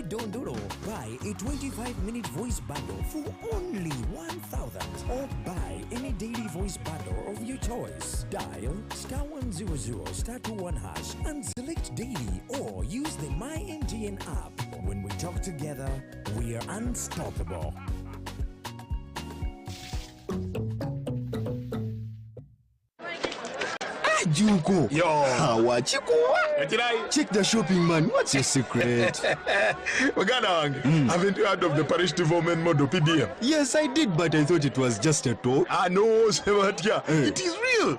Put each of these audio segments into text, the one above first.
Dondoro. Buy a 25-minute voice bundle for only 1,000 or buy any daily voice bundle of your choice. Dial *100 *21 hash and select daily or use the MyMTN app. When we talk together, we are unstoppable. Juko. Yo. Wachiko. Check the shopping, man. What's your secret? Haven't you heard of the parish development model PDM? Yes, I did, but I thought it was just a talk. No, Sebatia. It is real.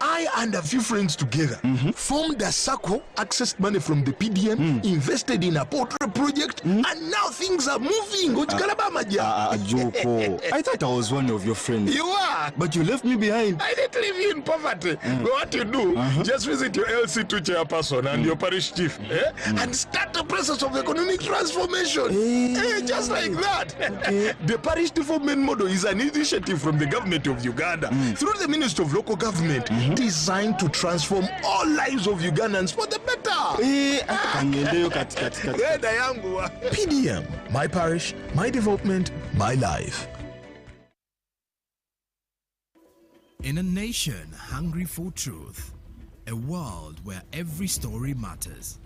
I and a few friends together formed a circle, accessed money from the PDM, invested in a portrait project, and now things are moving. Joko. I thought I was one of your friends. You are. But you left me behind. I didn't leave you in poverty. But what you do, just visit your LC2 chairperson and your parish chief and start the process of economic transformation. Just like that. The parish development model is an initiative from the government of Uganda through the Ministry of Local Government designed to transform all lives of Ugandans for the better. PDM, my parish, my development, my life. In a nation hungry for truth, a world where every story matters,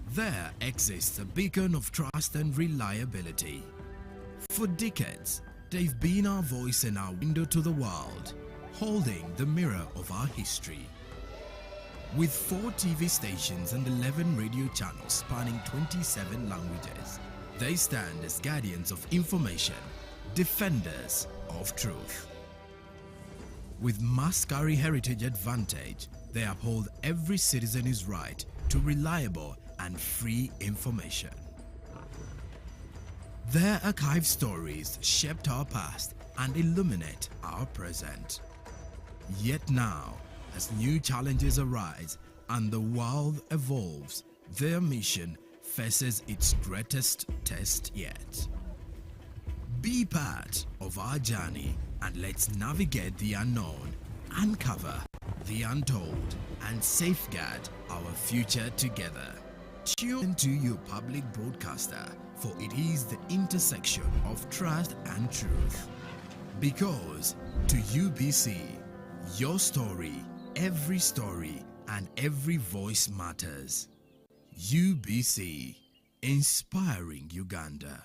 there exists a beacon of trust and reliability. For decades, they've been our voice and our window to the world, holding the mirror of our history. With 4 TV stations and 11 radio channels spanning 27 languages, they stand as guardians of information, defenders of truth. With Mascari Heritage Advantage, they uphold every citizen's right to reliable and free information. Their archive stories shaped our past and illuminate our present. Yet now, as new challenges arise and the world evolves, their mission faces its greatest test yet. Be part of our journey and let's navigate the unknown, uncover the untold, and safeguard our future together. Tune to your public broadcaster, for it is the intersection of trust and truth. Because to UBC, your story, and every voice matters. UBC, inspiring Uganda.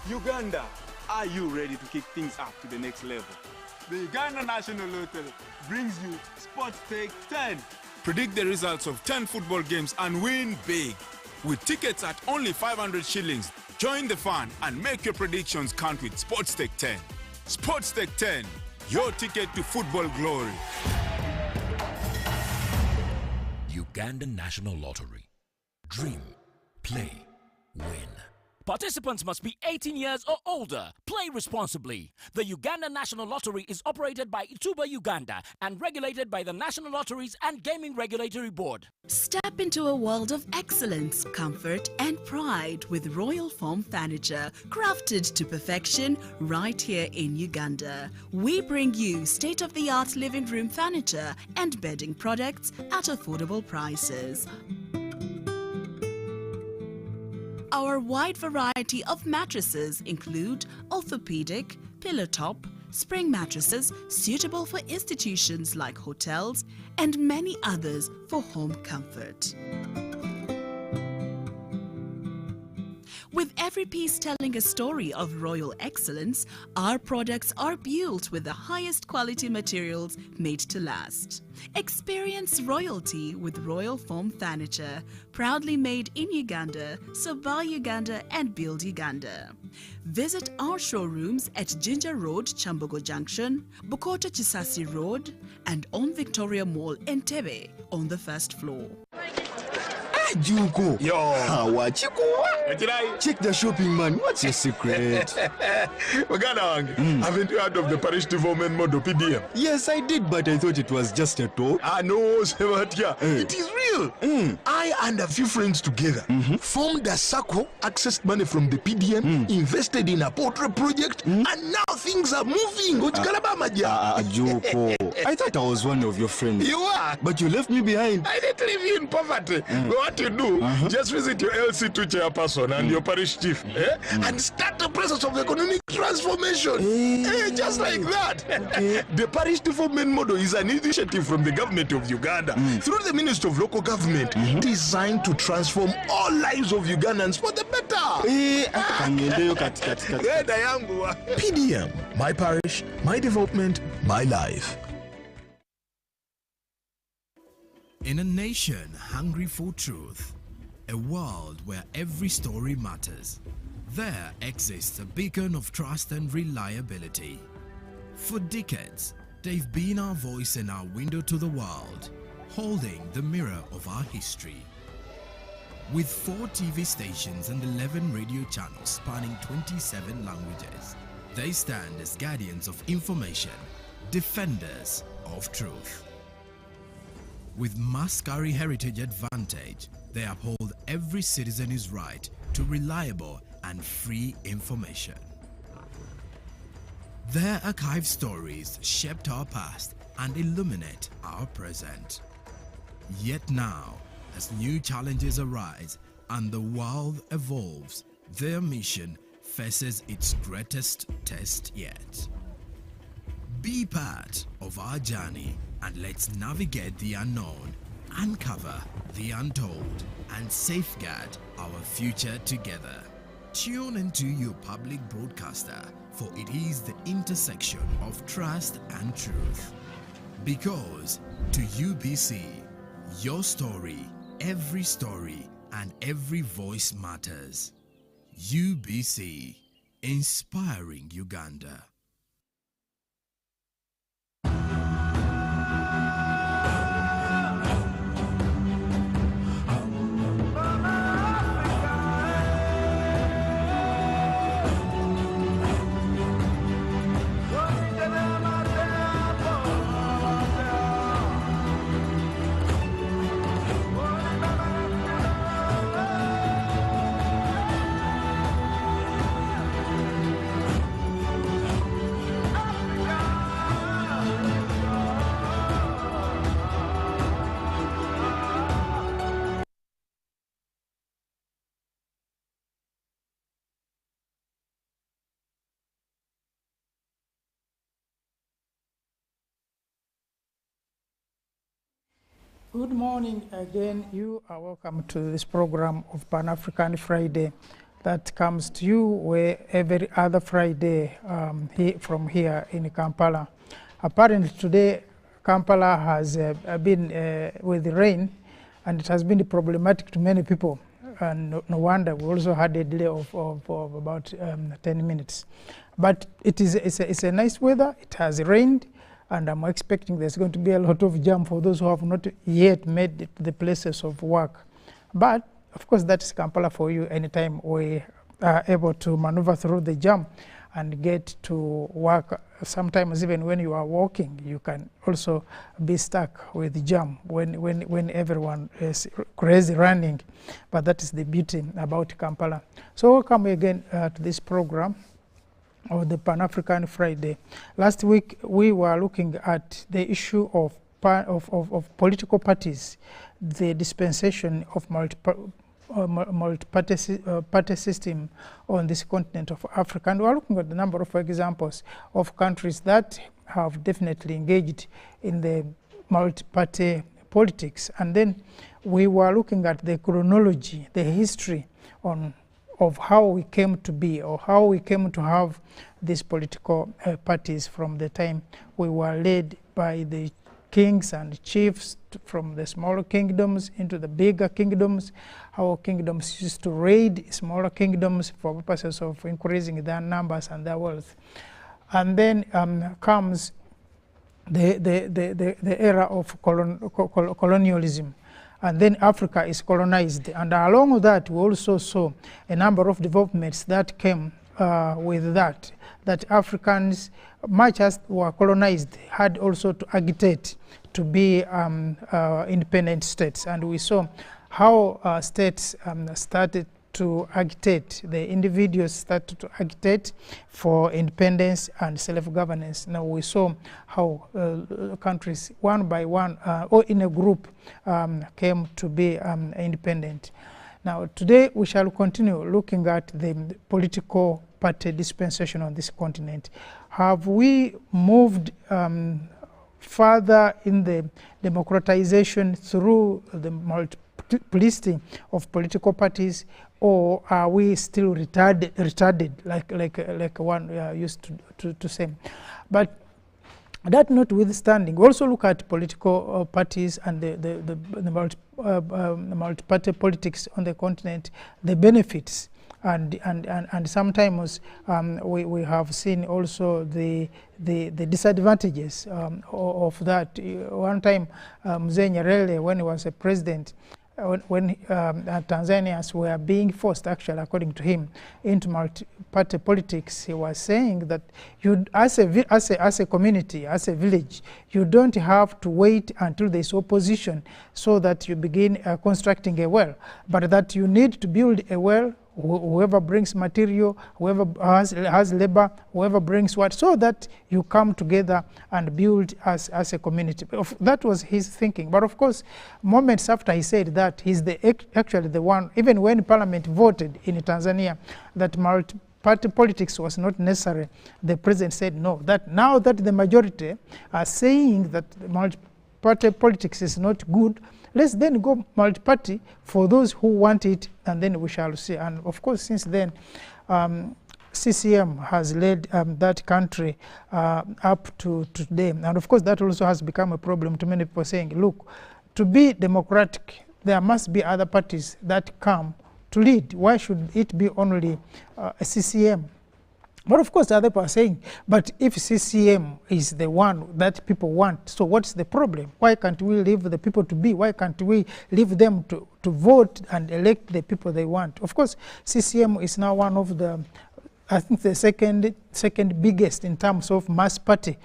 Uganda, are you ready to kick things up to the next level? The Uganda National Lottery brings you Sports Stake 10. Predict the results of 10 football games and win big. With tickets at only 500 shillings, join the fun and make your predictions count with Sports Stake 10. Sports Stake 10, your ticket to football glory. Uganda National Lottery. Dream, play, win. Participants must be 18 years or older. Play responsibly. The Uganda National Lottery is operated by Ituba Uganda and regulated by the National Lotteries and Gaming Regulatory Board. Step into a world of excellence, comfort and pride with Royal Foam Furniture, crafted to perfection right here in Uganda. We bring you state-of-the-art living room furniture and bedding products at affordable prices. Our wide variety of mattresses include orthopedic, pillow top, spring mattresses suitable for institutions like hotels, and many others for home comfort. With every piece telling a story of royal excellence, our products are built with the highest quality materials made to last. Experience royalty with Royal Foam Furniture, proudly made in Uganda, so buy Uganda and build Uganda. Visit our showrooms at Ginger Road, Chambogo Junction, Bukota Chisasi Road, and on Victoria Mall, Entebbe, on the first floor. Juko. Yo. Check the shopping, man. What's your secret? Haven't you heard of the Parish Development Model PDM? Yes, I did, but I thought it was just a talk. No, Sebatia. It is real. I and a few friends together formed a circle, accessed money from the PDM, invested in a portrait project, and now things are moving. Juko. I thought I was one of your friends. You are. But you left me behind. I didn't leave you in poverty. What you do, just visit your LC2 chairperson and your parish chief and start the process of economic transformation. Just like that. The Parish Development Model is an initiative from the government of Uganda through the Ministry of Local Government designed to transform all lives of Ugandans for the better. PDM, my parish, my development, my life. In a nation hungry for truth, a world where every story matters, there exists a beacon of trust and reliability. For decades, they've been our voice and our window to the world, holding the mirror of our history. With 4 TV stations and 11 radio channels spanning 27 languages, they stand as guardians of information, defenders of truth. With Maskari Heritage Advantage, they uphold every citizen's right to reliable and free information. Their archive stories shaped our past and illuminate our present. Yet now, as new challenges arise and the world evolves, their mission faces its greatest test yet. Be part of our journey and let's navigate the unknown, uncover the untold, and safeguard our future together. Tune into your public broadcaster, for it is the intersection of trust and truth. Because to UBC, your story, every story, and every voice matters. UBC, inspiring Uganda. Good morning again. You are welcome to this program of Pan-African Friday that comes to you where every other Friday from here in Kampala. Apparently today Kampala has been with rain, and it has been problematic to many people. And no wonder we also had a delay of about 10 minutes. But it's a nice weather. It has rained. And I'm expecting there's going to be a lot of jam for those who have not yet made it to the places of work. But, of course, that's Kampala for you anytime we are able to maneuver through the jam and get to work. Sometimes even when you are walking, you can also be stuck with the jam when everyone is crazy running. But that is the beauty about Kampala. So welcome again to this program of the Pan-African Friday. Last week we were looking at the issue of political parties, the dispensation of multi-party system on this continent of Africa. And we are looking at the number of examples of countries that have definitely engaged in the multi-party politics. And then we were looking at the chronology, the history of how we came to be, or how we came to have these political parties from the time we were led by the kings and chiefs from the smaller kingdoms into the bigger kingdoms, how kingdoms used to raid smaller kingdoms for purposes of increasing their numbers and their wealth. And then comes the era of colonialism. And then Africa is colonized. And along with that, we also saw a number of developments that came with that Africans, much as were colonized, had also to agitate to be independent states. And we saw how states started to agitate, the individuals started to agitate for independence and self-governance. Now we saw how countries, one by one, or in a group, came to be independent. Now today we shall continue looking at the political party dispensation on this continent. Have we moved further in the democratization through the multiplicity of political parties, or are we still retarded like one used to say? But that notwithstanding, we also look at political parties and the multi-party politics on the continent, the benefits, and sometimes we have seen also the disadvantages of that. One time, Mzee Nyerere, when he was a president, when Tanzanians were being forced, actually, according to him, into multi-party politics, he was saying that you, as a community, as a village, you don't have to wait until there's opposition so that you begin constructing a well, but that you need to build a well, whoever brings material, whoever has labor, whoever brings what, so that you come together and build as a community. That was his thinking. But of course, moments after he said that, he's actually the one, even when Parliament voted in Tanzania that multi-party politics was not necessary, the president said no, that now that the majority are saying that multi-party politics is not good, let's then go multi-party for those who want it, and then we shall see. And of course, since then, CCM has led that country up to today. And of course, that also has become a problem to many people, saying, look, to be democratic, there must be other parties that come to lead. Why should it be only a CCM? But of course, the other people are saying, but if CCM is the one that people want, so what's the problem? Why can't we leave the people to be? Why can't we leave them to vote and elect the people they want? Of course, CCM is now one of the, I think, the second biggest in terms of mass party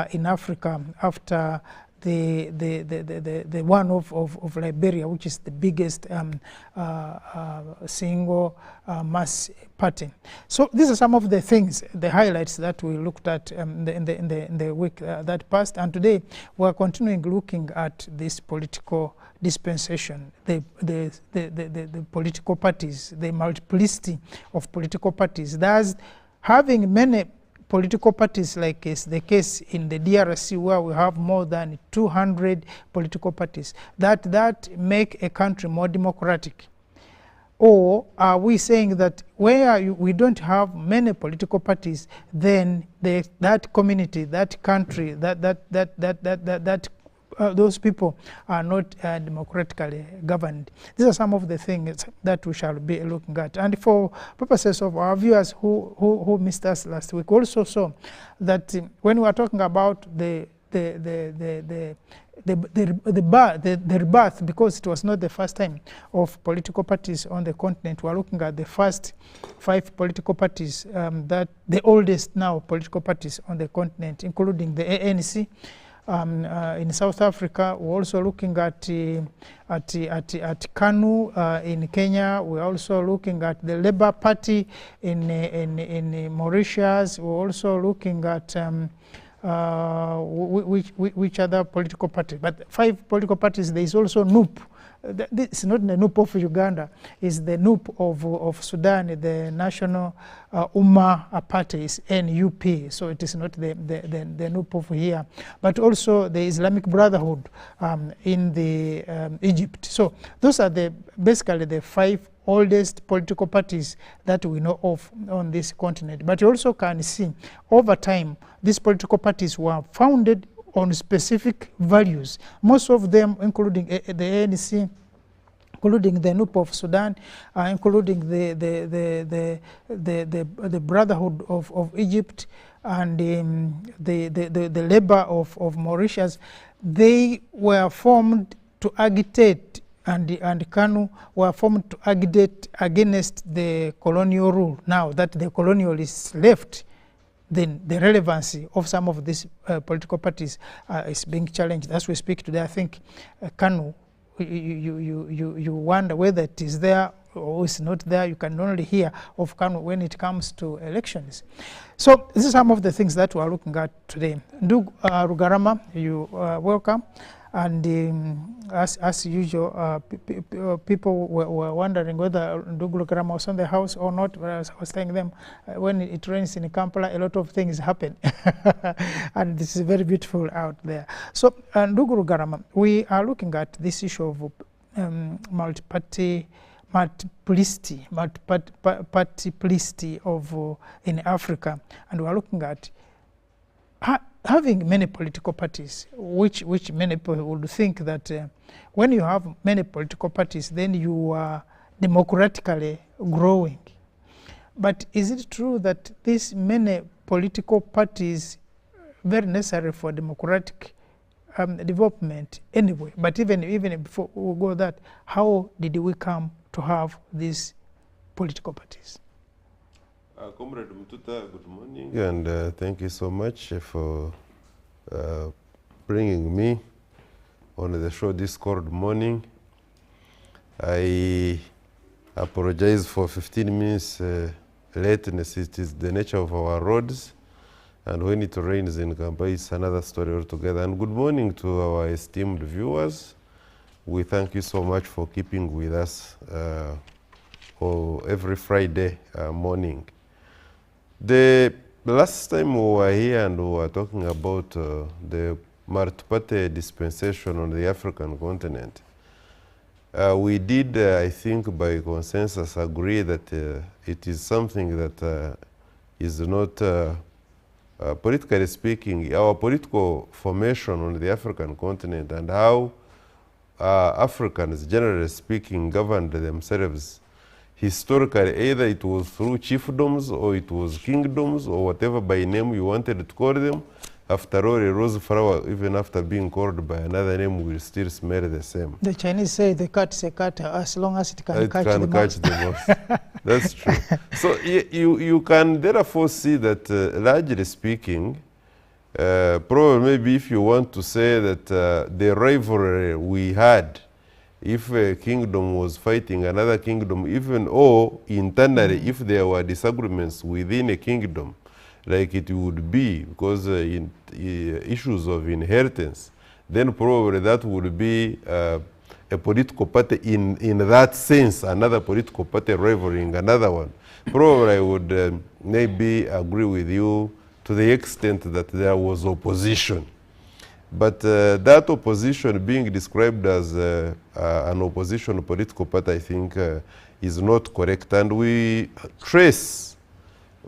in Africa, after the one of Liberia, which is the biggest single mass party. So these are some of the things, the highlights that we looked at in the week that passed, and today we are continuing looking at this political dispensation, the political parties, the multiplicity of political parties. Thus, having many political parties, like is the case in the DRC, where we have more than 200 political parties, that make a country more democratic? Or are we saying that where we don't have many political parties, then that community, that country, those people are not democratically governed? These are some of the things that we shall be looking at. And for purposes of our viewers who missed us last week, also saw that when we are talking about the the rebirth, because it was not the first time of political parties on the continent. We are looking at the first 5 political parties, that the oldest now political parties on the continent, including the ANC. In South Africa, we're also looking at KANU. In Kenya, we're also looking at the Labour Party. In Mauritius, we're also looking at which other political party? But 5 political parties. There is also NUP. This is not the NUP of Uganda. It's the NUP of Sudan. The National Ummah Party is NUP. So it is not the NUP of here. But also the Islamic Brotherhood in the Egypt. So those are basically the 5 oldest political parties that we know of on this continent. But you also can see over time these political parties were founded on specific values. Most of them, including the ANC, including the NUP of Sudan, including the Brotherhood of Egypt, and the Labour of Mauritius, they were formed to agitate, and KANU were formed to agitate against the colonial rule. Now that the colonialists left, then the relevancy of some of these political parties is being challenged. As we speak today, I think KANU, you wonder whether it is there or it's not there. You can only hear of KANU when it comes to elections. So these are some of the things that we are looking at today. Ndug Rugarama, you welcome. And as usual, people were wondering whether Ndug Rugarama was on the house or not. But I was telling them, when it rains in Kampala, a lot of things happen. And this is very beautiful out there. So Ndug Rugarama, we are looking at this issue of multiplicity of in Africa, and we are looking at having many political parties, which many people would think that when you have many political parties, then you are democratically growing. But is it true that these many political parties very necessary for democratic development anyway? But even before we go that, how did we come to have these political parties? Comrade Mututa, good morning, and thank you so much for bringing me on the show this cold morning. I apologize for 15 minutes lateness. It is the nature of our roads, and when it rains in Kampala, it's another story altogether. And good morning to our esteemed viewers. We thank you so much for keeping with us every Friday morning. The last time we were here and we were talking about the multi-party dispensation on the African continent, we did, I think, by consensus agree that it is something that is not, politically speaking, our political formation on the African continent and how Africans, generally speaking, governed themselves historically. Either it was through chiefdoms or it was kingdoms or whatever by name you wanted to call them. After all, a rose flower, even after being called by another name, will still smell the same. The Chinese say the cat is a cat as long as it can catch the mouse. That's true. So you can therefore see that, largely speaking, probably maybe if you want to say that the rivalry we had, if a kingdom was fighting another kingdom, even or internally, if there were disagreements within a kingdom, like it would be, because in issues of inheritance, then probably that would be a political party in that sense, another political party rivaling another one. Probably I would maybe agree with you to the extent that there was opposition. But that opposition being described as an opposition political party, I think, is not correct. And we trace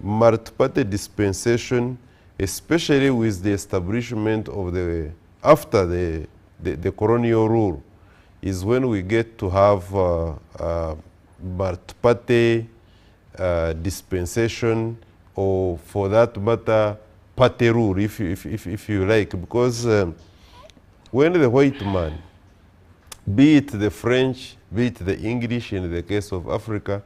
multi-party dispensation, especially with the establishment of after the colonial rule, is when we get to have multi-party dispensation, or for that matter, party rule, if you like, because when the white man, be it the French, be it the English in the case of Africa,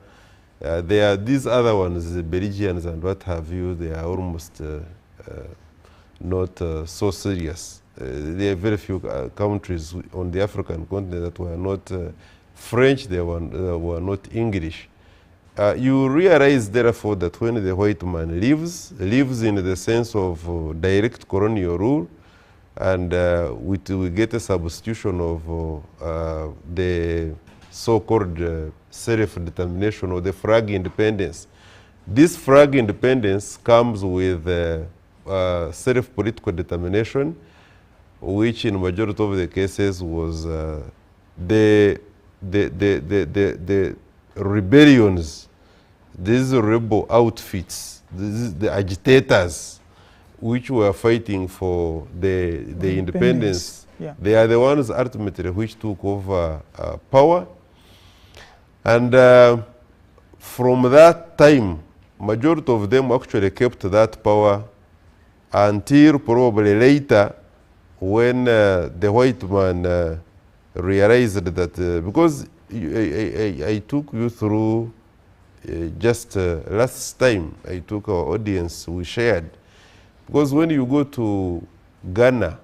there are these other ones, the Belgians and what have you, they are almost not so serious. There are very few countries on the African continent that were not French, they were not English. You realize, therefore, that when the white man lives in the sense of direct colonial rule, and we get a substitution of the so-called self-determination or the flag independence. This flag independence comes with self-political determination, which in majority of the cases was the rebellions, these rebel outfits, the agitators, which were fighting for the independence. Yeah. They are the ones ultimately which took over power. And from that time, majority of them actually kept that power until probably later, when the white man realized that, because I took you through just last time, I took our audience, we shared, because when you go to Ghana,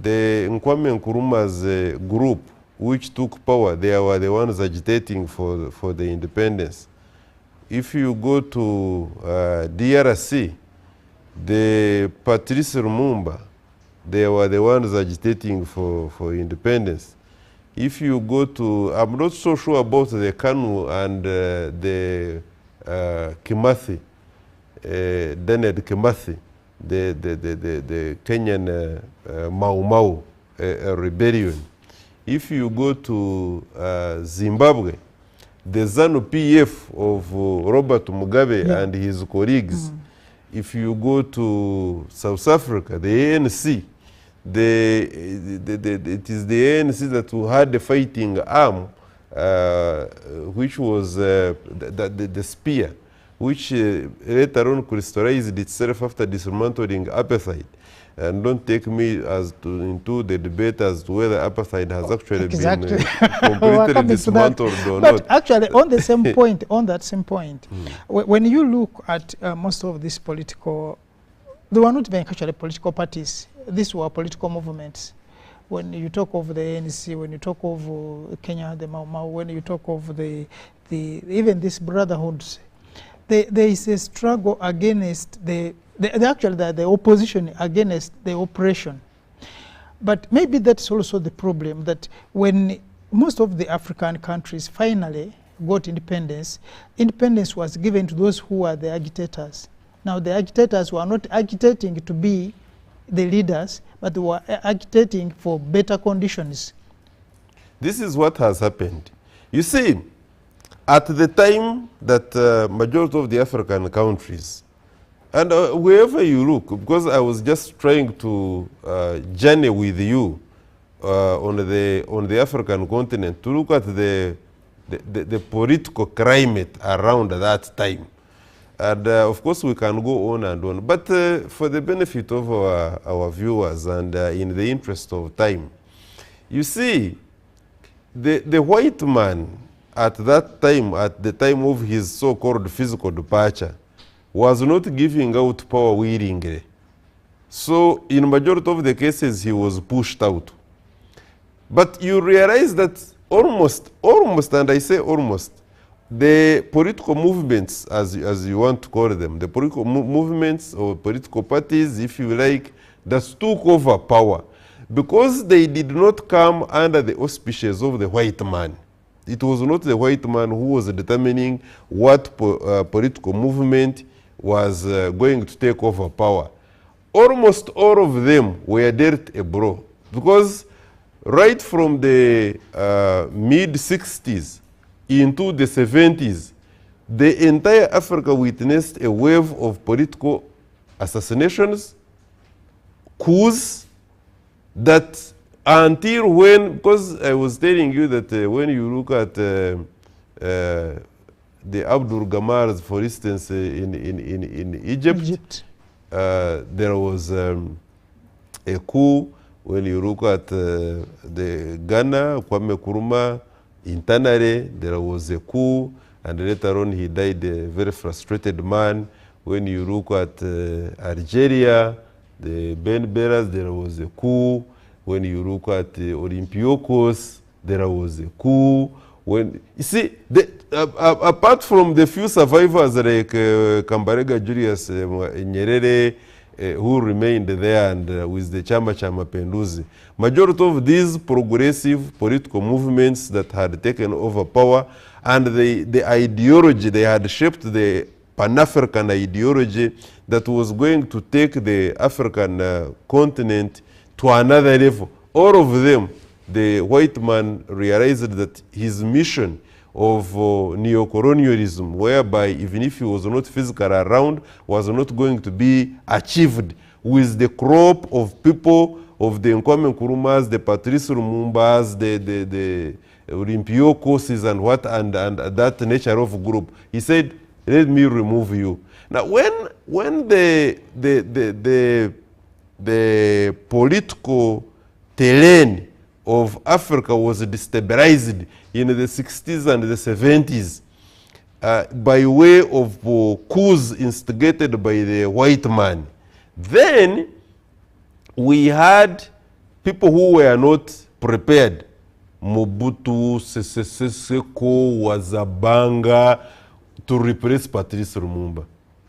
the Nkwame Nkrumah's group, which took power, they were the ones agitating for the independence. If you go to DRC, the Patrice Lumumba, they were the ones agitating for independence. If you go to, I'm not so sure about the Kanu and the Kimathi, Daniel Kimathi, the Kenyan Mau Mau rebellion. If you go to Zimbabwe, the ZANU-PF of Robert Mugabe and his colleagues. If you go to South Africa, the ANC, it is the ANC that had the fighting arm, which was the spear, which later on crystallized itself after dismantling apartheid. And don't take me into the debate as to whether apartheid has actually been completely dismantled or not. But actually, on the same point, on that same point, when you look at most of these political, they were not even actually political parties. These were political movements. When you talk of the ANC, when you talk of Kenya, the Mau Mau, when you talk of even these brotherhoods, there is a struggle against the opposition against the oppression. But maybe that's also the problem, that when most of the African countries finally got independence, independence was given to those who were the agitators. Now the agitators were not agitating to be the leaders, but they were agitating for better conditions. This is what has happened. You see, at the time that majority of the African countries, and wherever you look, because I was just trying to journey with you on the African continent to look at the political climate around that time. And of course we can go on and on, but for the benefit of our viewers and in the interest of time, you see, the white man at that time, at the time of his so-called physical departure, was not giving out power willingly. So in majority of the cases, he was pushed out. But you realize that almost, and I say almost, the political movements, as you want to call them, the political movements or political parties, if you like, that took over power, because they did not come under the auspices of the white man. It was not the white man who was determining what political movement was going to take over power. Almost all of them were dealt a blow, because right from the mid-60s into the 70s, the entire Africa witnessed a wave of political assassinations, coups, that until when, because I was telling you that when you look at the Abdul Gamars, for instance, in Egypt, there was a coup. When you look at the Ghana, Kwame Nkrumah, internally there was a coup, and later on he died a very frustrated man. When you look at Algeria, the Ben Beras, there was a coup. When you look at Olympiacos, there was a coup. When you see, apart from the few survivors like Kambarega Julius Nyerere, who remained there and with the Chama Cha Mapinduzi, majority of these progressive political movements that had taken over power and the ideology, they had shaped the Pan-African ideology that was going to take the African continent to another level. All of them, the white man realized that his mission of neo-colonialism, whereby even if he was not physically around, was not going to be achieved with the crop of people of the Kwame Nkrumahs, the Patrice Lumumbas, the Olympiacos and what, and that nature of group. He said, let me remove you. Now, when the political terrain of Africa was destabilized in the 60s and the 70s by way of coups instigated by the white man, then we had people who were not prepared. Mobutu, Sese Seko, Wazabanga, to replace Patrice Lumumba,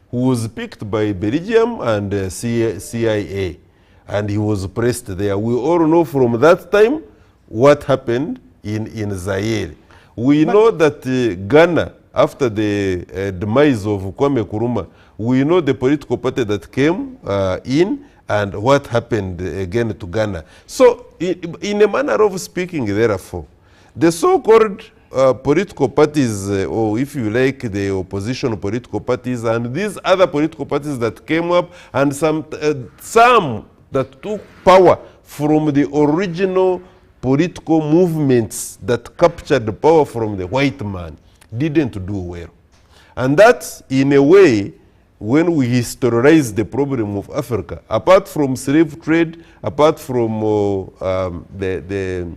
who was picked by Belgium and CIA, and he was placed there. We all know from that time what happened in Zaire. We know that Ghana, after the demise of Kwame Nkrumah, we know the political party that came in and what happened again to Ghana. So in a manner of speaking, therefore, the so-called political parties, or if you like, the opposition political parties, and these other political parties that came up, and some that took power from the original political movements that captured the power from the white man, didn't do well. And that, in a way, when we historize the problem of Africa, apart from slave trade, apart from the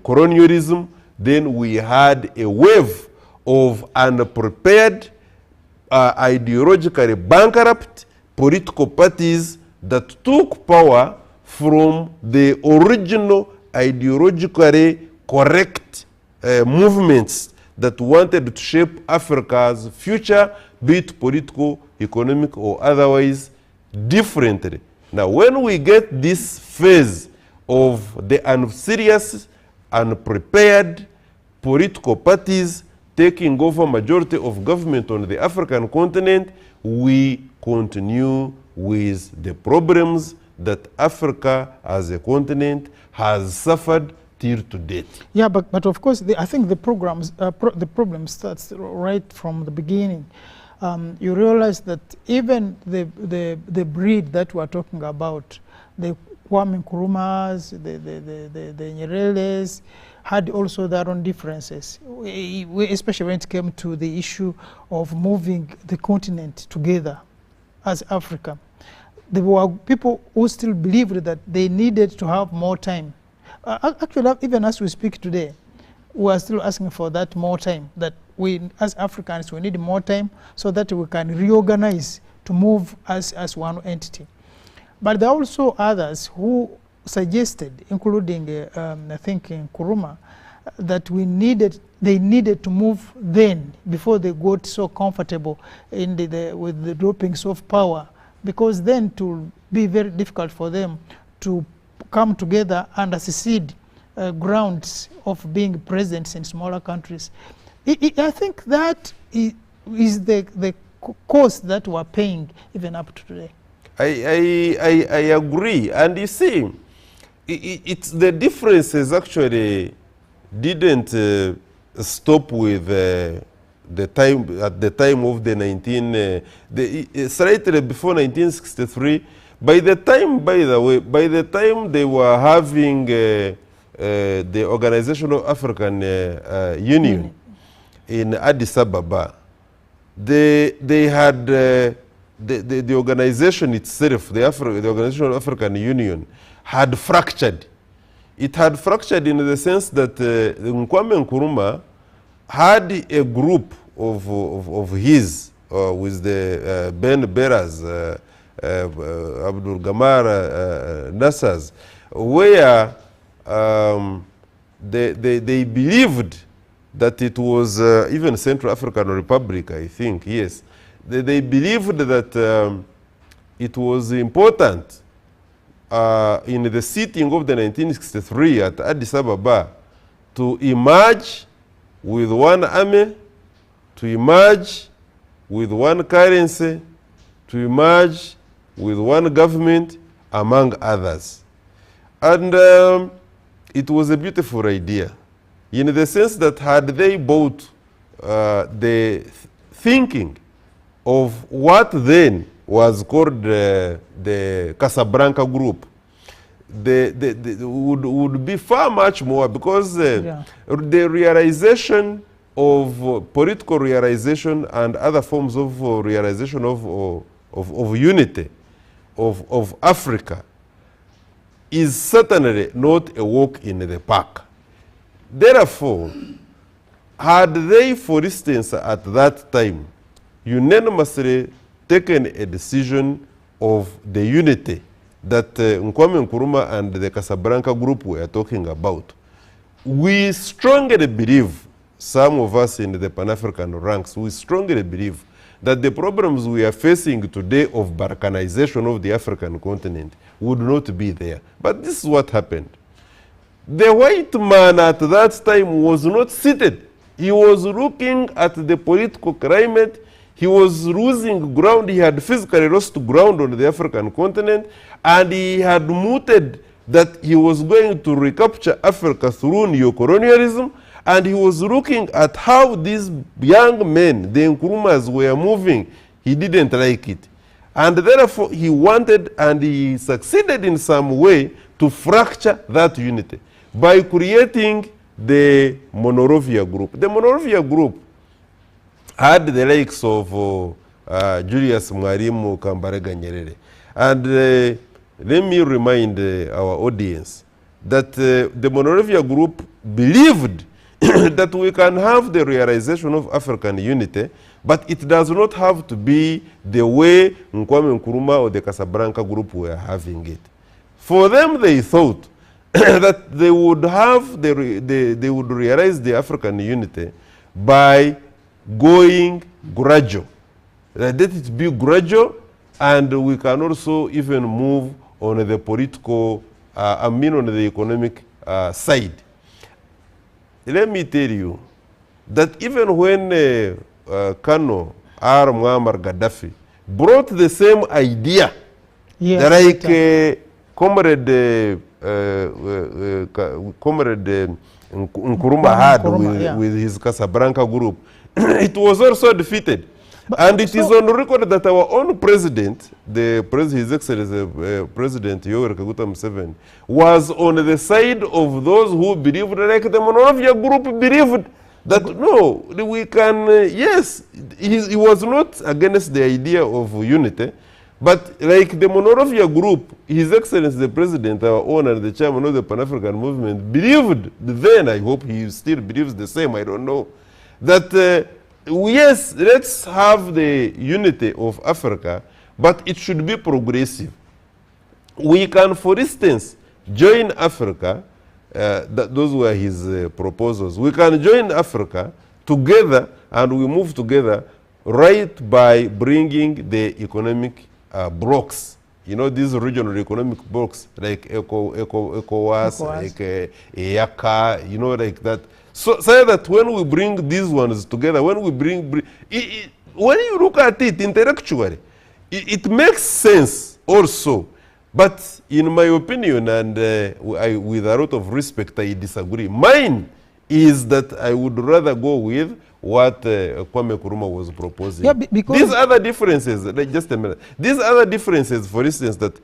colonialism, then we had a wave of unprepared, ideologically bankrupt political parties that took power from the original ideologically correct movements that wanted to shape Africa's future, be it political, economic, or otherwise, differently. Now, when we get this phase of the unserious, unprepared political parties taking over majority of government on the African continent, we continue with the problems that Africa as a continent has suffered till to date. Yeah, but of course, I think the the problem starts right from the beginning. You realize that even the breed that we're talking about, the Kwame Nkrumahs, the Nyereres, had also their own differences, especially when it came to the issue of moving the continent together as Africa. There were people who still believed that they needed to have more time. Actually, even as we speak today, we are still asking for that more time, that we, as Africans, we need more time so that we can reorganize to move as one entity. But there are also others who suggested, including I think Nkrumah, that they needed to move then, before they got so comfortable in with the droppings of power, because then it will be very difficult for them to come together and secede grounds of being present in smaller countries. I think that is the cost that we're paying even up to today. I agree, and you see, it's the differences actually didn't stop with the time at the time of the slightly before 1963. By the time, by the way, by the time they were having the Organization of African Union in Addis Ababa, they had the organization itself, the Organization of African Union, had fractured. It had fractured in the sense that Kwame Nkrumah had a group of his with the Ben Beras, Abdul Gamar Nassers, where they believed that it was even Central African Republic, I think, yes. They believed that it was important in the sitting of the 1963 at Addis Ababa to emerge with one army, to emerge with one currency, to emerge with one government, among others. And it was a beautiful idea, in the sense that had they bought the thinking of what then was called the Casablanca Group, would be far much more, because the realization of political realization and other forms of realization of unity of Africa is certainly not a walk in the park. Therefore, had they, for instance, at that time, unanimously taken a decision of the unity that Kwame Nkrumah and the Casablanca Group were talking about, we strongly believe, some of us in the Pan-African ranks, we strongly believe that the problems we are facing today of Balkanization of the African continent would not be there. But this is what happened. The white man at that time was not seated. He was looking at the political climate. He was losing ground. He had physically lost ground on the African continent, and he had mooted that he was going to recapture Africa through neo-colonialism, and he was looking at how these young men, the Nkrumahs, were moving. He didn't like it. And therefore, he wanted, and he succeeded in some way, to fracture that unity by creating the Monrovia Group. The Monrovia Group had the likes of Julius Mwalimu Kambarega Nyerere. And let me remind our audience that the Monrovia Group believed that we can have the realization of African unity, but it does not have to be the way Kwame Nkrumah or the Casablanca Group were having it. For them, they thought that they would have they would realize the African unity by going gradual. Let it be gradual, and we can also even move on the political, on the economic side. Let me tell you that even when Kano R. Muammar Gaddafi brought the same idea, like Comrade Nkrumah had with his Casablanca Group, it was also defeated. And it is on record that our own president, His Excellency President Yoweri Kaguta Museveni, was on the side of those who believed, like the Monrovia Group believed, that no, we can, yes, he was not against the idea of unity, but like the Monrovia Group, His Excellency the President, our own, and the chairman of the Pan-African Movement, believed then, I hope he still believes the same, I don't know, that yes, let's have the unity of Africa, but it should be progressive. We can, for instance, join Africa, those were his proposals. We can join Africa together, and we move together right by bringing the economic blocks. You know, these regional economic blocks, like ECOWAS, like EACA, you know, like that. So say that when we bring these ones together, when we when you look at it intellectually, it makes sense also. But in my opinion, and with a lot of respect, I disagree. Mine is that I would rather go with what Kwame Nkrumah was proposing. Yeah, because these other differences, like just a minute, these other differences, for instance, that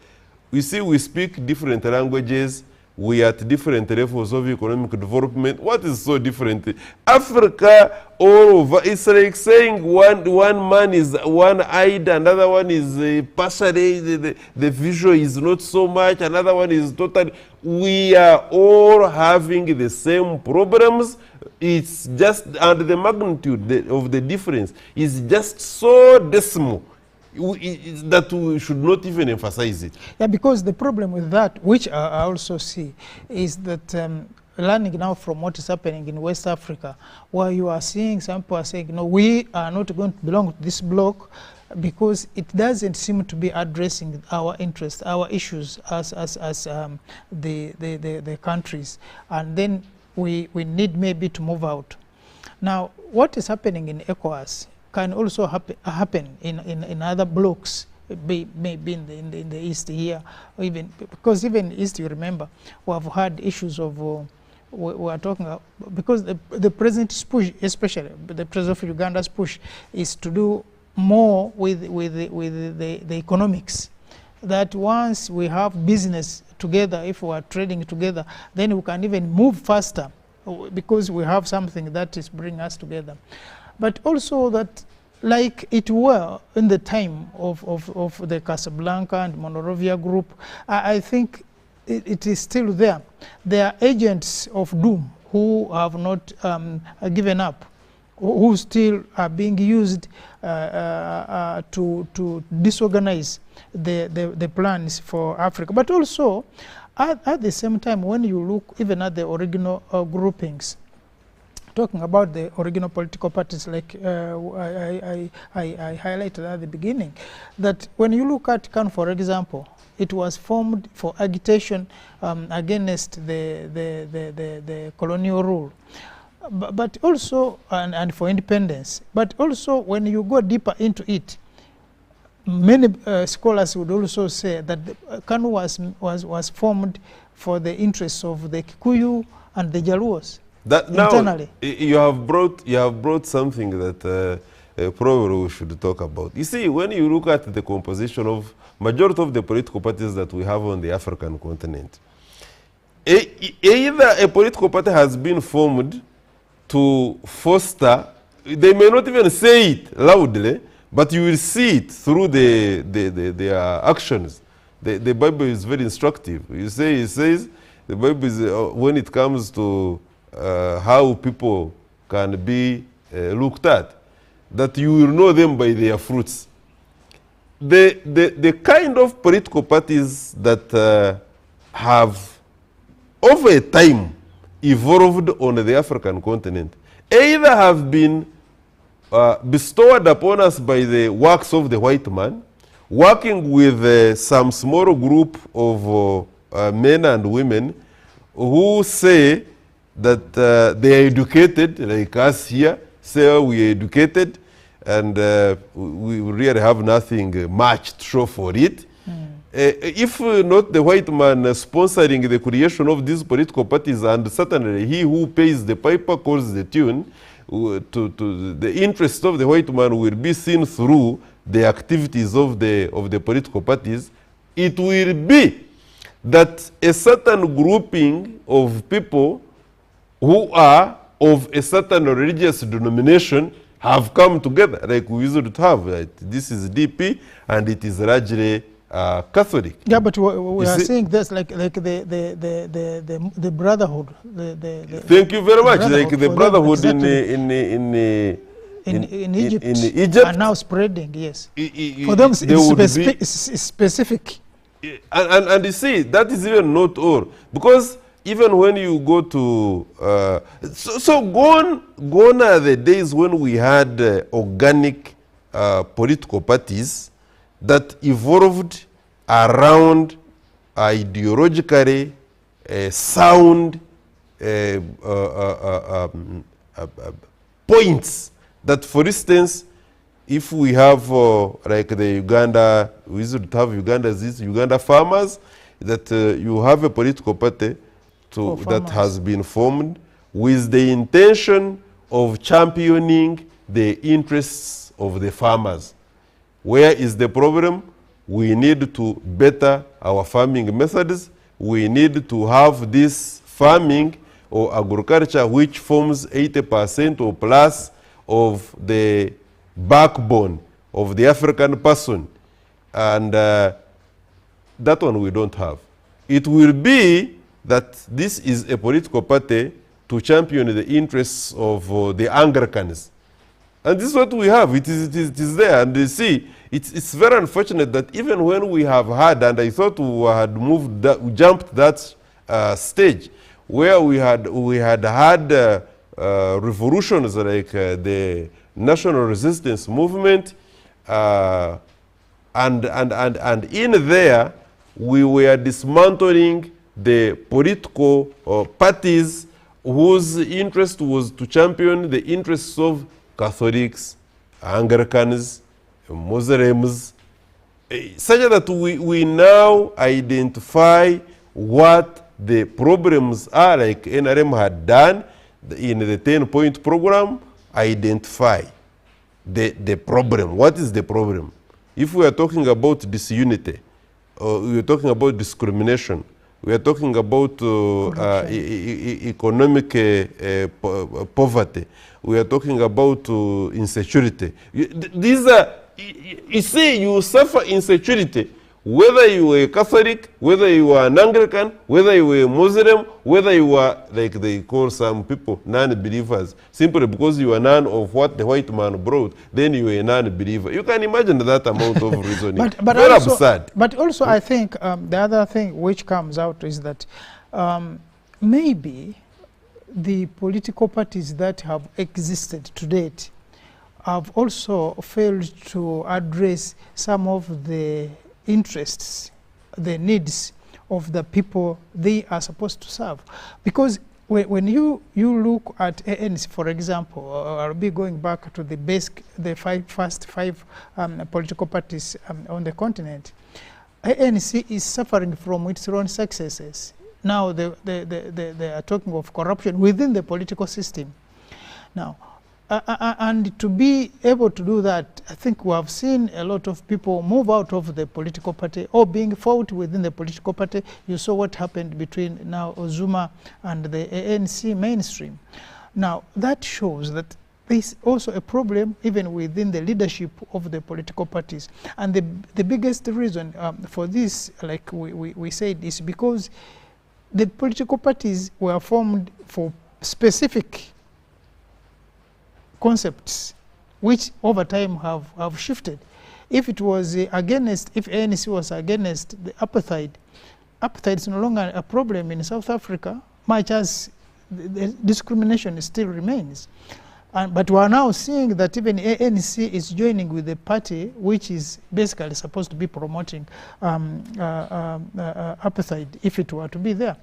we see we speak different languages, we are at different levels of economic development. What is so different? Africa all over, it's like saying one man is one-eyed, another one is partially, the visual is not so much, another one is totally. We are all having the same problems. It's just, and the magnitude of the difference is just so decimal that we should not even emphasize it. Yeah, because the problem with that, which I also see, is that learning now from what is happening in West Africa, where you are seeing some people are saying, no, we are not going to belong to this bloc because it doesn't seem to be addressing our interests, our issues as the countries, and then we need maybe to move out. Now, what is happening in ECOWAS can also happen in other blocks, maybe in the East here, or even, because even East, you remember, we have had issues of, we are talking about, because the president's push, especially the president of Uganda's push, is to do more with the economics. That once we have business together, if we are trading together, then we can even move faster because we have something that is bringing us together. But also that, like it were in the time of the Casablanca and Monrovia group, I think it is still there. There are agents of doom who have not given up, who still are being used to disorganize the plans for Africa. But also, at the same time, when you look even at the original groupings, talking about the original political parties, like I highlighted at the beginning, that when you look at CAN, for example, it was formed for agitation against the colonial rule, but also, and for independence. But also, when you go deeper into it, many scholars would also say that CAN was formed for the interests of the Kikuyu and the Jaluos. That now internally. You have brought something that probably we should talk about. You see, when you look at the composition of majority of the political parties that we have on the African continent, either a political party has been formed to foster, they may not even say it loudly, but you will see it through their actions. The Bible is very instructive. You say, it says, the Bible is, when it comes to how people can be looked at, that you will know them by their fruits. The kind of political parties that have over a time evolved on the African continent either have been bestowed upon us by the works of the white man, working with some small group of men and women who say that they are educated, like us here, say we are educated, and we really have nothing much to show for it. If not the white man sponsoring the creation of these political parties, and certainly he who pays the piper calls the tune, to the interest of the white man will be seen through the activities of the political parties, it will be that a certain grouping of people who are of a certain religious denomination have come together, like we used to have. Right? This is DP, and it is largely Catholic. Yeah, but we are saying this like the brotherhood. Thank you very much. Like the brotherhood in Egypt, are now spreading. Yes, for them it's specific. And you see, that is even not all, because even when you go to so gone are the days when we had organic political parties that evolved around ideologically sound points. That, for instance, if we have like the Uganda, we used to have Uganda farmers, that you have a political party that has been formed with the intention of championing the interests of the farmers. Where is the problem? We need to better our farming methods. we need to have this farming or agriculture which forms 80% or plus of the backbone of the African person. And that one we don't have. It will be that this is a political party to champion the interests of the Anglicans. And this is what we have. It is there. And you see, it's very unfortunate that even when we have had, and I thought we had jumped that stage, where we had revolutions like the National Resistance Movement, and in there we were dismantling the political parties whose interest was to champion the interests of Catholics, Anglicans, Muslims, such that we now identify what the problems are, like NRM had done in the 10-point program, identify the problem. What is the problem? If we are talking about disunity, we are talking about discrimination, we are talking about economic poverty, we are talking about insecurity. These are, you see, you suffer insecurity whether you were a Catholic, whether you were an Anglican, whether you were a Muslim, whether you were, like they call some people, non-believers, simply because you are none of what the white man brought, then you are a non-believer. You can imagine that amount of reasoning. Very absurd. But also I think the other thing which comes out is that maybe the political parties that have existed to date have also failed to address some of the interests, the needs of the people they are supposed to serve. Because when you look at ANC, for example, I'll be going back to the first five political parties on the continent, ANC is suffering from its own successes. Now they are talking of corruption within the political system. Now, and to be able to do that, I think we have seen a lot of people move out of the political party or being fought within the political party. You saw what happened between now Zuma and the ANC mainstream. Now that shows that there is also a problem even within the leadership of the political parties. And the biggest reason for this, like we said, is because the political parties were formed for specific concepts which over time have shifted. If it was against, if ANC was against the apartheid is no longer a problem in South Africa, much as the discrimination still remains. But we are now seeing that even ANC is joining with the party which is basically supposed to be promoting apartheid if it were to be there.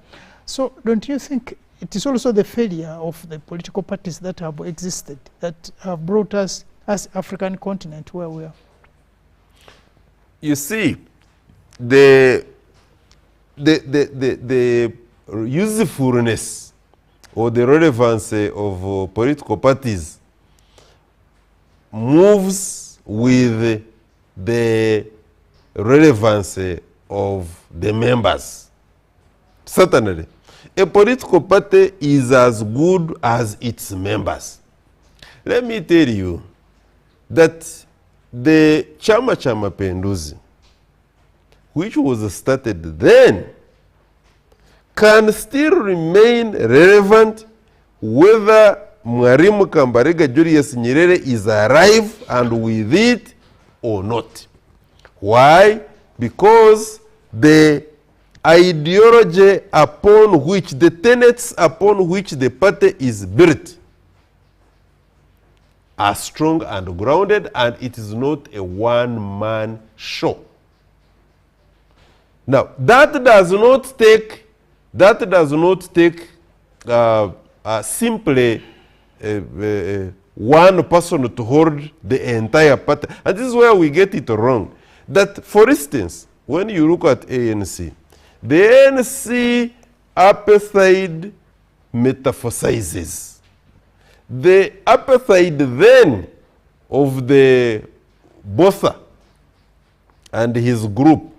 So don't you think it is also the failure of the political parties that have existed that have brought us as African continent where we are? You see, the usefulness or the relevance of political parties moves with the relevance of the members. Certainly. A political party is as good as its members. Let me tell you that the Chama cha Mapinduzi, which was started then, can still remain relevant whether Mwalimu Kambarage Julius Nyerere is alive and with it or not. Why? Because the ideology upon which, the tenets upon which the party is built are strong and grounded, and it is not a one-man show. Now, that does not take simply one person to hold the entire party. And this is where we get it wrong. That, for instance, when you look at ANC, the ANC apartheid metaphysizes. The apartheid then of the Botha and his group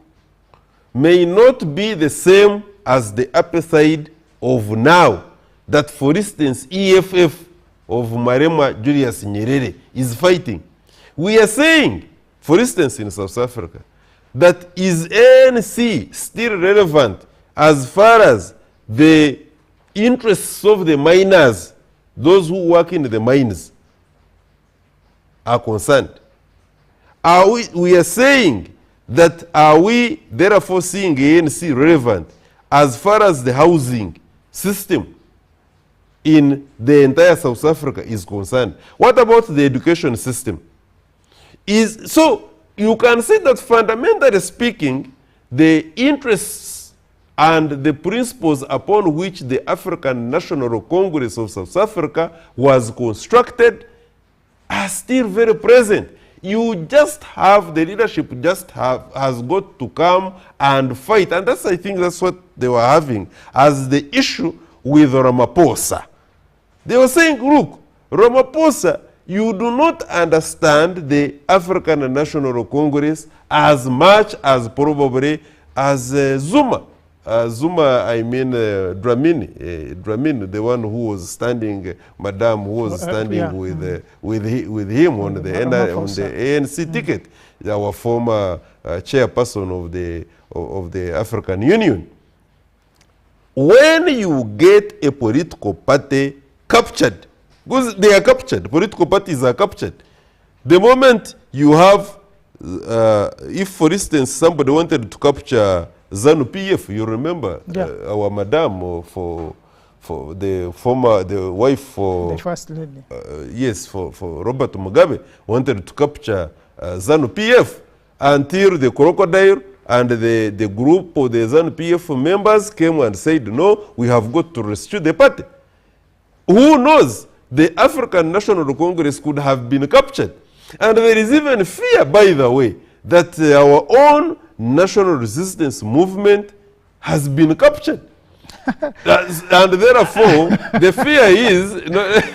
may not be the same as the upside of now that, for instance, EFF of Marema Julius Nyerere is fighting. We are saying, for instance, in South Africa, that is ANC still relevant as far as the interests of the miners, those who work in the mines, are concerned? We are saying that, are we therefore seeing ANC relevant as far as the housing system in the entire South Africa is concerned? What about the education system? So you can say that, fundamentally speaking, the interests and the principles upon which the African National Congress of South Africa was constructed are still very present. You just have, the leadership just has got to come and fight. And that's, I think that's what they were having as the issue with Ramaphosa. They were saying, look, Ramaphosa, you do not understand the African National Congress as much as probably as Zuma. Zuma, I mean Dlamini, the one who was standing, Madame, who was standing with him on the ANC ticket, our former chairperson of the African Union. When you get a political party captured, because they are captured, political parties are captured, the moment you have, if for instance somebody wanted to capture ZANU-PF, you remember our madam for the wife for the first lady. Yes, for Robert Mugabe wanted to capture ZANU-PF until the crocodile and the group of the ZANU-PF members came and said, no, we have got to rescue the party. Who knows? The African National Congress could have been captured. And there is even fear, by the way, that our own national resistance movement has been captured. And therefore, the fear is,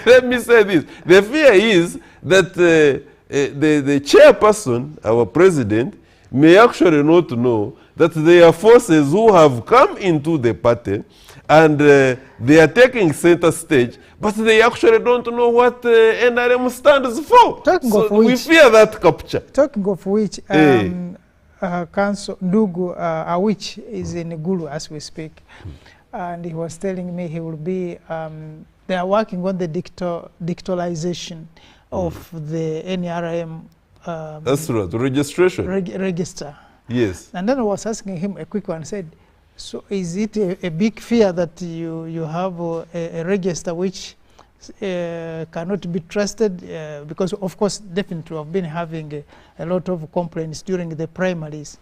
let me say this, the fear is that the chairperson, our president, may actually not know that there are forces who have come into the party and they are taking center stage, but they actually don't know what NRM stands for. So we fear that capture. Talking of which, Council Ndugu Awich is in Gulu as we speak, and he was telling me he will be, they are working on the digitalization of the NRM that's right, the registration. Register. Yes. And then I was asking him a quick one, said, so is it a big fear that you have a register which cannot be trusted? Because of course, definitely I've been having a lot of complaints during the primaries,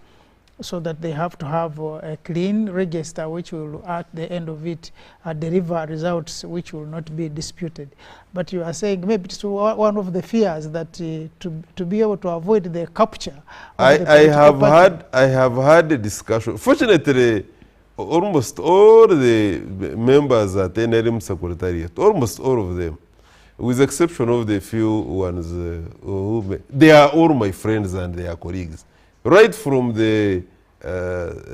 so that they have to have a clean register which will at the end of it deliver results which will not be disputed. But you are saying maybe it's one of the fears that to be able to avoid the capture. I have had a discussion. Fortunately, almost all the members at NRM Secretariat, almost all of them, with the exception of the few ones they are all my friends and their colleagues. Right from the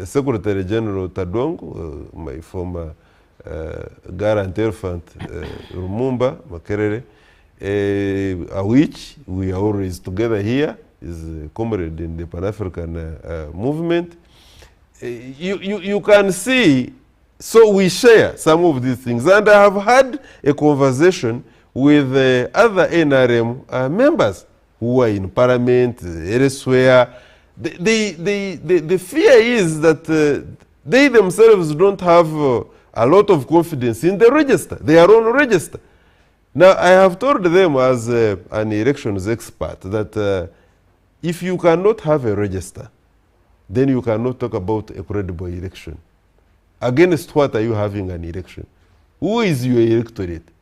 Secretary General Tadong, my former Garant Elephant Lumumba Makerere, which we are always together here, is a comrade in the Pan-African movement. You can see, so we share some of these things. And I have had a conversation with other NRM members who are in parliament, elsewhere. The fear is that they themselves don't have a lot of confidence in the register, their own register. Now, I have told them as an elections expert that if you cannot have a register, then you cannot talk about a credible election. Against what are you having an election? Who is your electorate?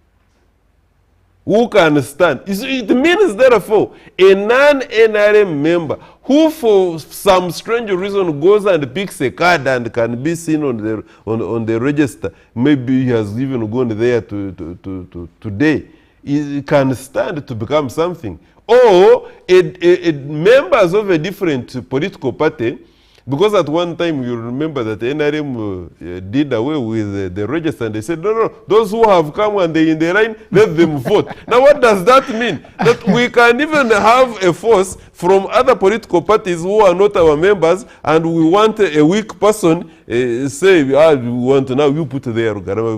Who can stand? It means, therefore, a non-NRM member who for some strange reason goes and picks a card and can be seen on the register, maybe he has even gone there today, he can stand to become something. Or members of a different political party Because at one time, you remember that the NRM did away with the register, and they said, no, those who have come and they're in the line, let them vote. Now, what does that mean? That we can even have a force from other political parties who are not our members, and we want a weak person, say, we want to now, you put there,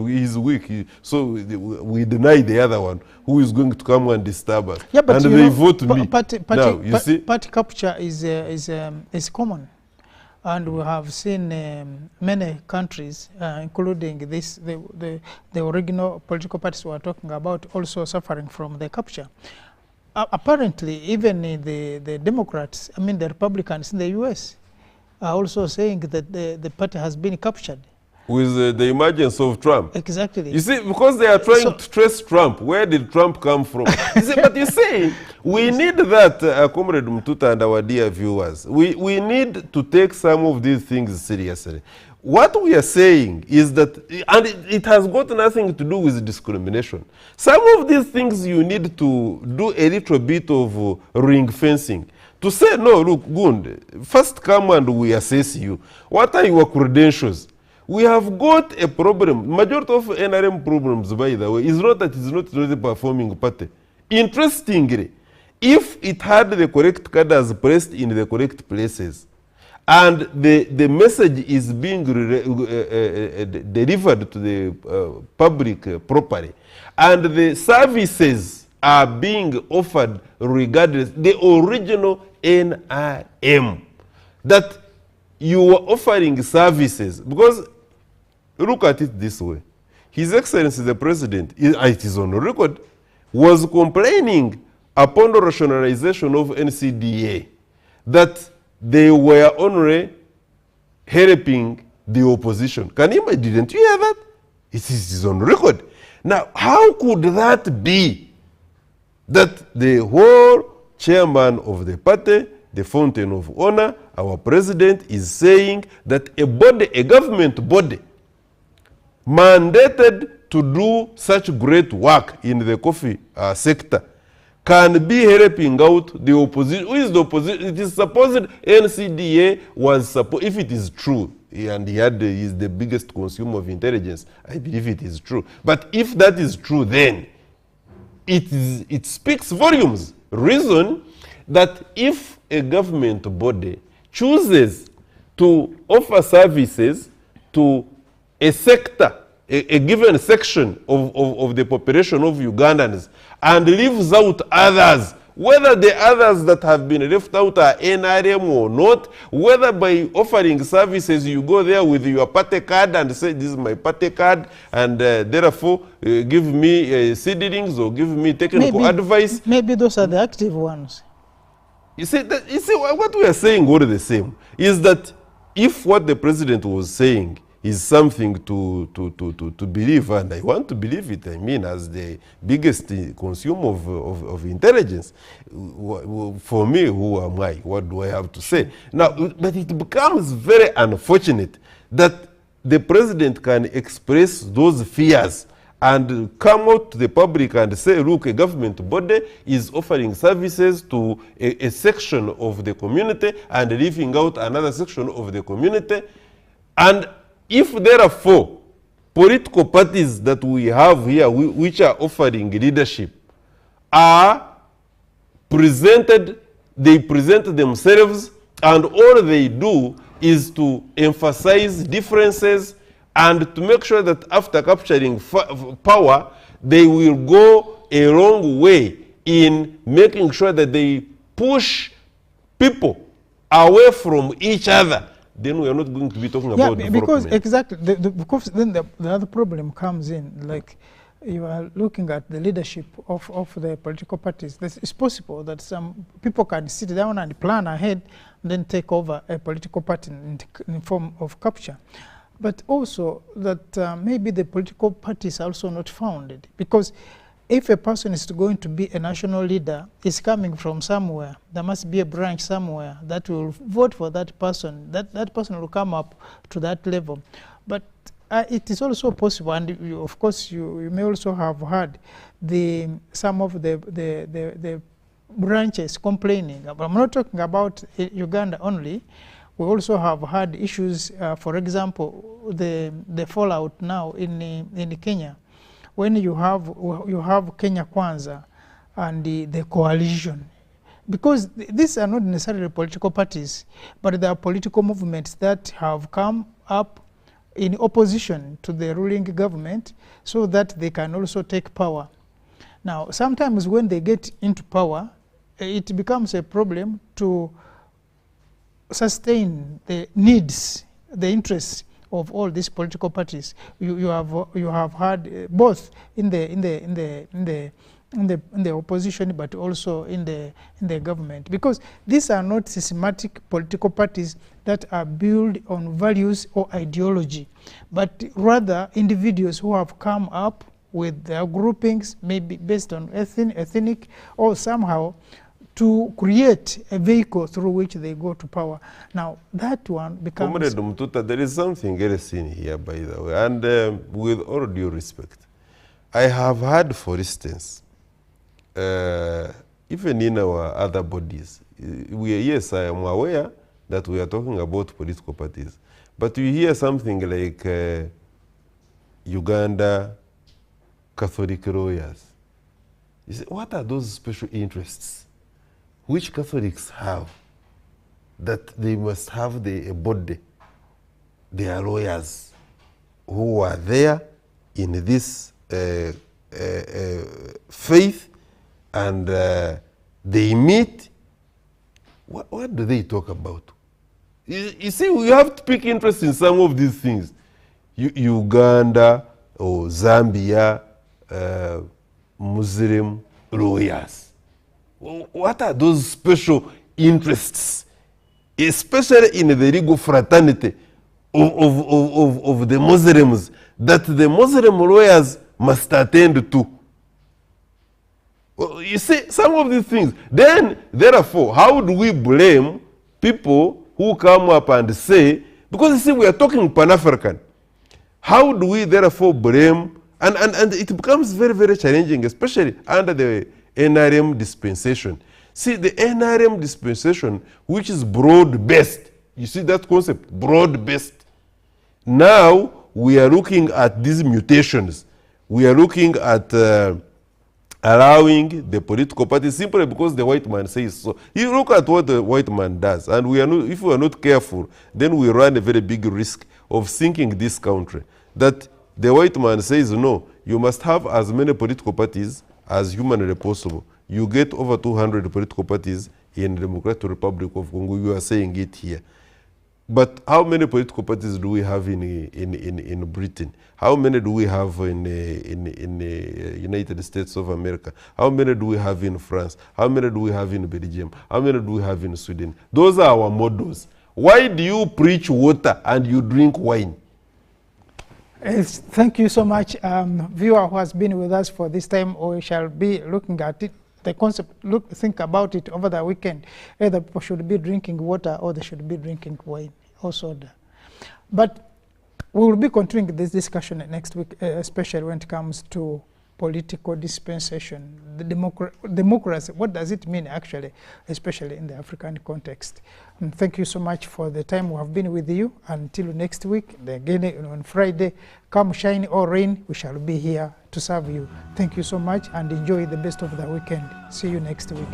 he's weak, so we deny the other one who is going to come and disturb us. Yeah, but and they vote me. Now, you see? Party capture is common. And we have seen many countries, including the original political parties we are talking about, also suffering from the capture. Apparently, even the Democrats, I mean the Republicans in the US, are also saying that the party has been captured. With the emergence of Trump. Exactly. You see, because they are trying to trace Trump. Where did Trump come from? You see, but you see, we need that, Comrade Mtuta and our dear viewers. We need to take some of these things seriously. What we are saying is that, and it has got nothing to do with discrimination. Some of these things you need to do a little bit of ring fencing. To say, no, look, Gund, first come and we assess you. What are your credentials? We have got a problem. Majority of NRM problems, by the way, is not that it's not a performing party. Interestingly, if it had the correct cadres placed in the correct places, and the message is being delivered to the public properly, and the services are being offered regardless, the original NRM, that you were offering services, because look at it this way. His Excellency the President, it is on record, was complaining upon the rationalization of NCDA that they were only helping the opposition. Can you imagine? Didn't you hear that? It is on record. Now, how could that be that the whole chairman of the party, the Fountain of Honor, our president, is saying that a government body mandated to do such great work in the coffee sector can be helping out the opposition? Who is the opposition? It is supposed NCDA was supposed, if it is true, and he is the biggest consumer of intelligence, I believe it is true. But if that is true, then it speaks volumes. Reason that if a government body chooses to offer services to a sector, a given section of the population of Ugandans, and leaves out others, whether the others that have been left out are NRM or not, whether by offering services you go there with your party card and say, this is my party card, and therefore give me seedlings or give me technical advice. Maybe those are the active ones. You see, what we are saying all the same is that if what the president was saying is something to believe, and I want to believe it, I mean, as the biggest consumer of intelligence, for me, who am I? What do I have to say? Now, but it becomes very unfortunate that the president can express those fears and come out to the public and say, look, a government body is offering services to a section of the community and leaving out another section of the community. And if there are 4 political parties that we have here which are offering leadership, are presented, they present themselves, and all they do is to emphasize differences and to make sure that after capturing power, they will go a long way in making sure that they push people away from each other. Then we are not going to be talking about development. Because exactly, because then the other problem comes in, like you are looking at the leadership of the political parties. It's possible that some people can sit down and plan ahead, and then take over a political party in form of capture. But also that maybe the political parties are also not founded, because if a person is going to be a national leader, is coming from somewhere, there must be a branch somewhere that will vote for that person. That person will come up to that level. But it is also possible, and of course you may also have heard some of the branches complaining. I'm not talking about Uganda only. we also have had issues, for example, the fallout now in Kenya, when you have Kenya Kwanza and the coalition, because these are not necessarily political parties, but they are political movements that have come up in opposition to the ruling government so that they can also take power. Now, sometimes when they get into power, it becomes a problem to sustain the needs, the interests of all these political parties. You have had both in the opposition, but also in the government, because these are not systematic political parties that are built on values or ideology, but rather individuals who have come up with their groupings, maybe based on ethnic or somehow, to create a vehicle through which they go to power. Now, that one becomes... Comrade Mtuta, there is something else in here, by the way, and with all due respect, I have had, for instance, even in our other bodies, yes, I am aware that we are talking about political parties, but you hear something like Uganda Catholic lawyers. You say, what are those special interests which Catholics have that they must have a body, their lawyers who are there in this faith, and they meet? What do they talk about? You see, we have to pick interest in some of these things. Uganda or Zambia, Muslim lawyers. What are those special interests, especially in the legal fraternity of the Muslims, that the Muslim lawyers must attend to? Well, you see, some of these things. Then, therefore, how do we blame people who come up and say, because you see, we are talking Pan-African, how do we therefore blame, and it becomes very, very challenging, especially under the NRM dispensation. See, the NRM dispensation, which is broad-based, you see that concept, broad-based. Now, we are looking at these mutations. We are looking at allowing the political parties simply because the white man says so. You look at what the white man does, and we are not, if we are not careful, then we run a very big risk of sinking this country. That the white man says, no, you must have as many political parties as humanly possible. You get over 200 political parties in the Democratic Republic of Congo. You are saying it here. But how many political parties do we have in Britain? How many do we have in the United States of America? How many do we have in France? How many do we have in Belgium? How many do we have in Sweden? Those are our models. Why do you preach water and you drink wine? Thank you so much, viewer who has been with us for this time. We shall be looking at it, the concept, think about it over the weekend. Either people should be drinking water or they should be drinking wine or soda. But we will be continuing this discussion next week, especially when it comes to political dispensation, the democracy. What does it mean actually, especially in the African context? And thank you so much for the time we have been with you. Until next week, again on Friday, come shine or rain, we shall be here to serve you. Thank you so much and enjoy the best of the weekend. See you next week.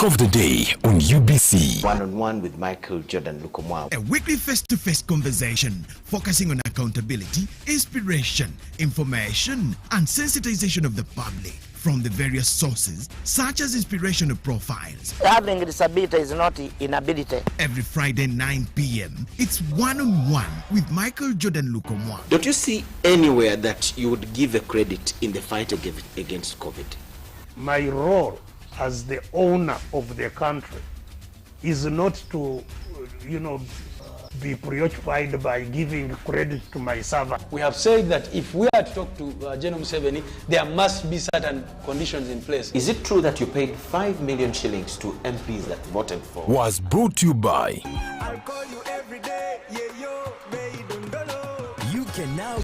Of the day on UBC. One-on-one with Michael Jordan Lukomwa. A weekly face-to-face conversation focusing on accountability, inspiration, information, and sensitization of the public from the various sources, such as inspirational profiles. Having disability is not inability. Every Friday 9 p.m., it's one-on-one with Michael Jordan Lukomwa. Don't you see anywhere that you would give a credit in the fight against COVID? My role as the owner of the country is not to, be preoccupied by giving credit to my servant. We have said that if we are to talk to General Museveni, there must be certain conditions in place. Is it true that you paid 5 million shillings to MPs that voted for? Was brought to you by